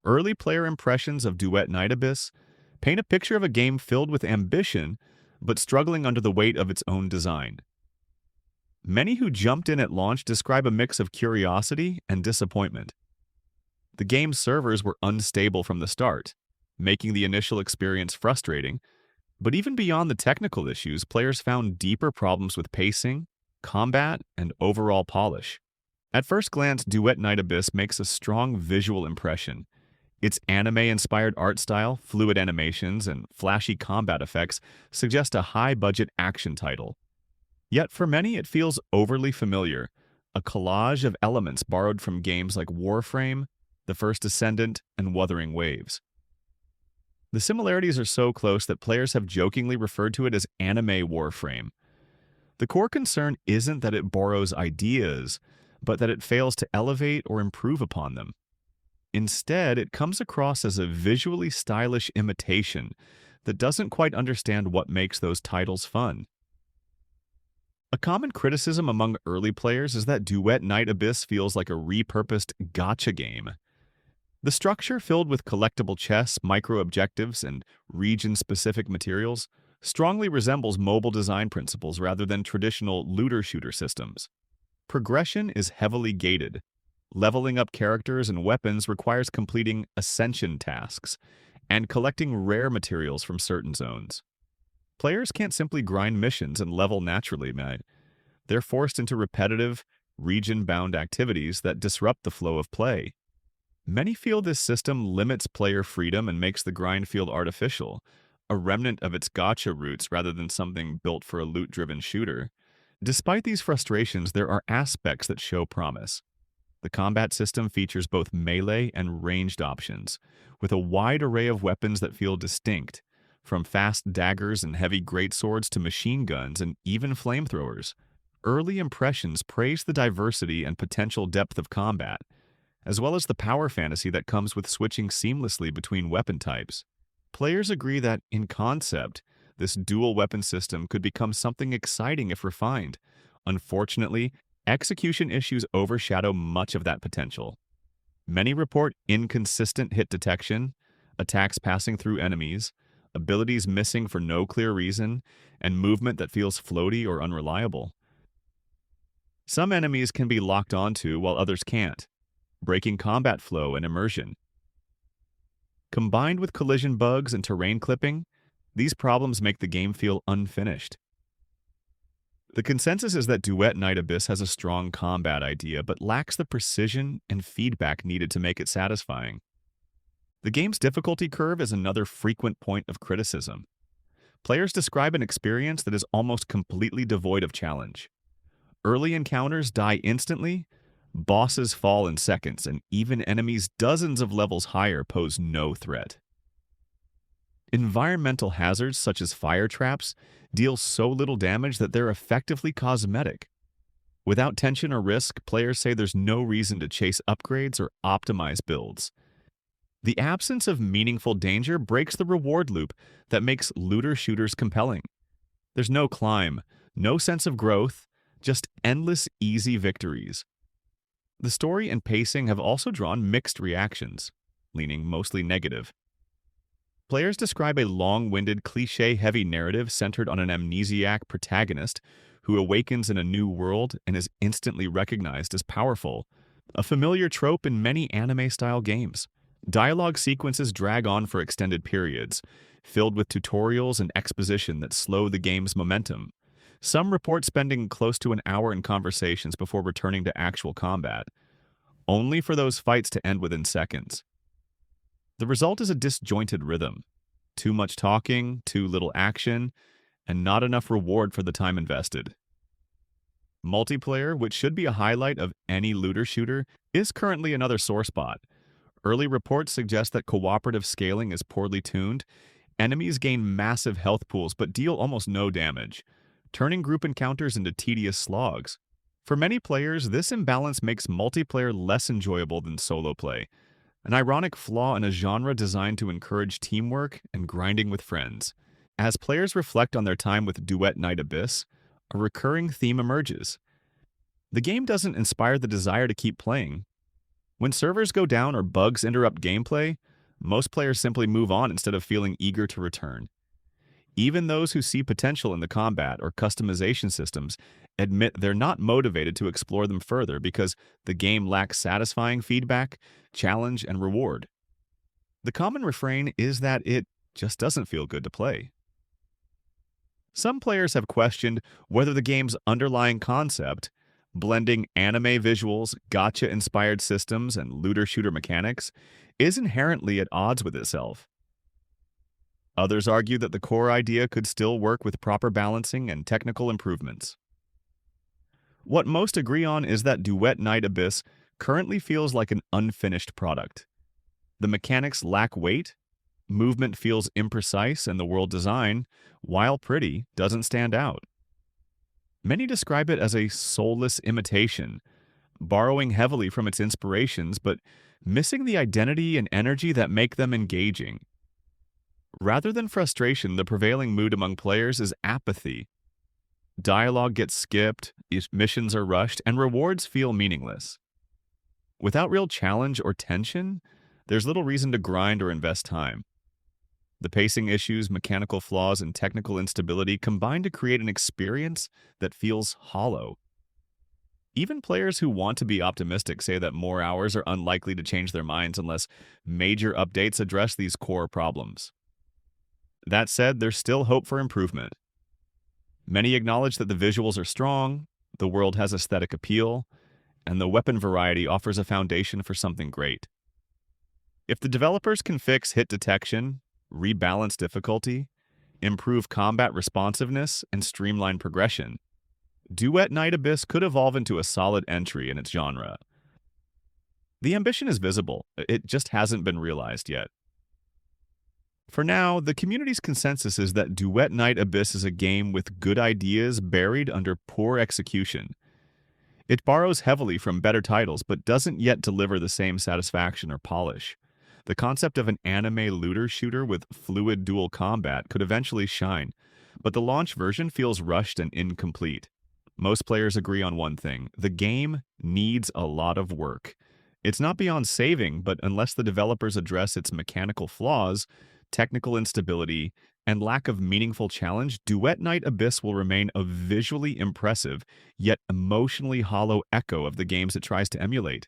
Early player impressions of Duet Night Abyss paint a picture of a game filled with ambition, but struggling under the weight of its own design. Many who jumped in at launch describe a mix of curiosity and disappointment. The game's servers were unstable from the start, making the initial experience frustrating, but even beyond the technical issues, players found deeper problems with pacing, combat, and overall polish. At first glance, Duet Night Abyss makes a strong visual impression. Its anime-inspired art style, fluid animations, and flashy combat effects suggest a high-budget action title. Yet for many, it feels overly familiar, a collage of elements borrowed from games like Warframe, the First Descendant, and Wuthering Waves. The similarities are so close that players have jokingly referred to it as anime Warframe. The core concern isn't that it borrows ideas, but that it fails to elevate or improve upon them. Instead, it comes across as a visually stylish imitation that doesn't quite understand what makes those titles fun. A common criticism among early players is that Duet Night Abyss feels like a repurposed gacha game. The structure, filled with collectible chests, micro-objectives, and region-specific materials, strongly resembles mobile design principles rather than traditional looter-shooter systems. Progression is heavily gated. Leveling up characters and weapons requires completing ascension tasks and collecting rare materials from certain zones. Players can't simply grind missions and level naturally, they're forced into repetitive, region-bound activities that disrupt the flow of play. Many feel this system limits player freedom and makes the grind feel artificial, a remnant of its gacha roots rather than something built for a loot-driven shooter. Despite these frustrations, there are aspects that show promise. The combat system features both melee and ranged options, with a wide array of weapons that feel distinct, from fast daggers and heavy greatswords to machine guns and even flamethrowers. Early impressions praise the diversity and potential depth of combat, as well as the power fantasy that comes with switching seamlessly between weapon types. Players agree that, in concept, this dual weapon system could become something exciting if refined. Unfortunately, execution issues overshadow much of that potential. Many report inconsistent hit detection, attacks passing through enemies, abilities missing for no clear reason, and movement that feels floaty or unreliable. Some enemies can be locked onto while others can't, breaking combat flow and immersion. Combined with collision bugs and terrain clipping, these problems make the game feel unfinished. The consensus is that Duet Night Abyss has a strong combat idea but lacks the precision and feedback needed to make it satisfying. The game's difficulty curve is another frequent point of criticism. Players describe an experience that is almost completely devoid of challenge. Early encounters die instantly, bosses fall in seconds, and even enemies dozens of levels higher pose no threat. Environmental hazards such as fire traps deal so little damage that they're effectively cosmetic. Without tension or risk, players say there's no reason to chase upgrades or optimize builds. The absence of meaningful danger breaks the reward loop that makes looter shooters compelling. There's no climb, no sense of growth, just endless easy victories. The story and pacing have also drawn mixed reactions, leaning mostly negative. Players describe a long-winded, cliché-heavy narrative centered on an amnesiac protagonist who awakens in a new world and is instantly recognized as powerful, a familiar trope in many anime-style games. Dialogue sequences drag on for extended periods, filled with tutorials and exposition that slow the game's momentum. Some report spending close to an hour in conversations before returning to actual combat, only for those fights to end within seconds. The result is a disjointed rhythm. Too much talking, too little action, and not enough reward for the time invested. Multiplayer, which should be a highlight of any looter shooter, is currently another sore spot. Early reports suggest that cooperative scaling is poorly tuned. Enemies gain massive health pools but deal almost no damage, turning group encounters into tedious slogs. For many players, this imbalance makes multiplayer less enjoyable than solo play, an ironic flaw in a genre designed to encourage teamwork and grinding with friends. As players reflect on their time with Duet Night Abyss, a recurring theme emerges. The game doesn't inspire the desire to keep playing. When servers go down or bugs interrupt gameplay, most players simply move on instead of feeling eager to return. Even those who see potential in the combat or customization systems admit they're not motivated to explore them further because the game lacks satisfying feedback, challenge, and reward. The common refrain is that it just doesn't feel good to play. Some players have questioned whether the game's underlying concept, blending anime visuals, gacha-inspired systems, and looter-shooter mechanics, is inherently at odds with itself. Others argue that the core idea could still work with proper balancing and technical improvements. What most agree on is that Duet Night Abyss currently feels like an unfinished product. The mechanics lack weight, movement feels imprecise, and the world design, while pretty, doesn't stand out. Many describe it as a soulless imitation, borrowing heavily from its inspirations but missing the identity and energy that make them engaging. Rather than frustration, the prevailing mood among players is apathy. Dialogue gets skipped, missions are rushed, and rewards feel meaningless. Without real challenge or tension, there's little reason to grind or invest time. The pacing issues, mechanical flaws, and technical instability combine to create an experience that feels hollow. Even players who want to be optimistic say that more hours are unlikely to change their minds unless major updates address these core problems. That said, there's still hope for improvement. Many acknowledge that the visuals are strong, the world has aesthetic appeal, and the weapon variety offers a foundation for something great. If the developers can fix hit detection, rebalance difficulty, improve combat responsiveness, and streamline progression, Duet Night Abyss could evolve into a solid entry in its genre. The ambition is visible, it just hasn't been realized yet. For now, the community's consensus is that Duet Night Abyss is a game with good ideas buried under poor execution. It borrows heavily from better titles, but doesn't yet deliver the same satisfaction or polish. The concept of an anime looter shooter with fluid dual combat could eventually shine, but the launch version feels rushed and incomplete. Most players agree on one thing: the game needs a lot of work. It's not beyond saving, but unless the developers address its mechanical flaws, technical instability, and lack of meaningful challenge, Duet Night Abyss will remain a visually impressive, yet emotionally hollow echo of the games it tries to emulate.